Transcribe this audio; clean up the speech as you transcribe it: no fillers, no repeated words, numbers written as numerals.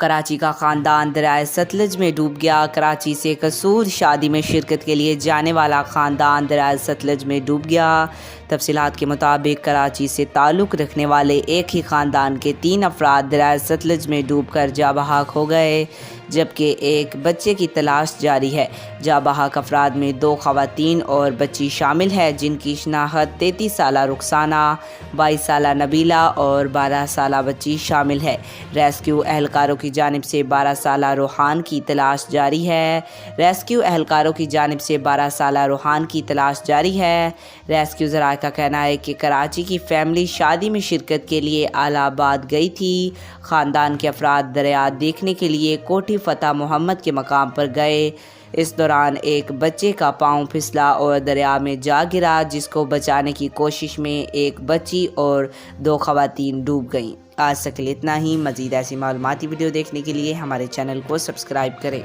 کراچی کا خاندان دریائے ستلج میں ڈوب گیا۔ کراچی سے قصور شادی میں شرکت کے لیے جانے والا خاندان دریائے ستلج میں ڈوب گیا۔ تفصیلات کے مطابق کراچی سے تعلق رکھنے والے ایک ہی خاندان کے 3 افراد دریائے ستلج میں ڈوب کر جاں بحق ہو گئے، جبکہ ایک بچے کی تلاش جاری ہے۔ جاں بحق افراد میں 2 خواتین اور بچی شامل ہے، جن کی شناخت 33 سالہ رخسانہ، 22 سالہ نبیلہ اور 12 سالہ بچی شامل ہے۔ ریسکیو اہلکاروں کی جانب سے 12 سالہ روحان کی تلاش جاری ہے۔ ریسکیو ذرائع کا کہنا ہے کہ کراچی کی فیملی شادی میں شرکت کے لیے الہ آباد گئی تھی۔ خاندان کے افراد دریا دیکھنے کے لیے کوٹھی فتح محمد کے مقام پر گئے۔ اس دوران ایک بچے کا پاؤں پھسلا اور دریا میں جا گرا، جس کو بچانے کی کوشش میں ایک بچی اور 2 خواتین ڈوب گئیں۔ آج تک کے لیے اتنا ہی۔ مزید ایسی معلوماتی ویڈیو دیکھنے کے لیے ہمارے چینل کو سبسکرائب کریں۔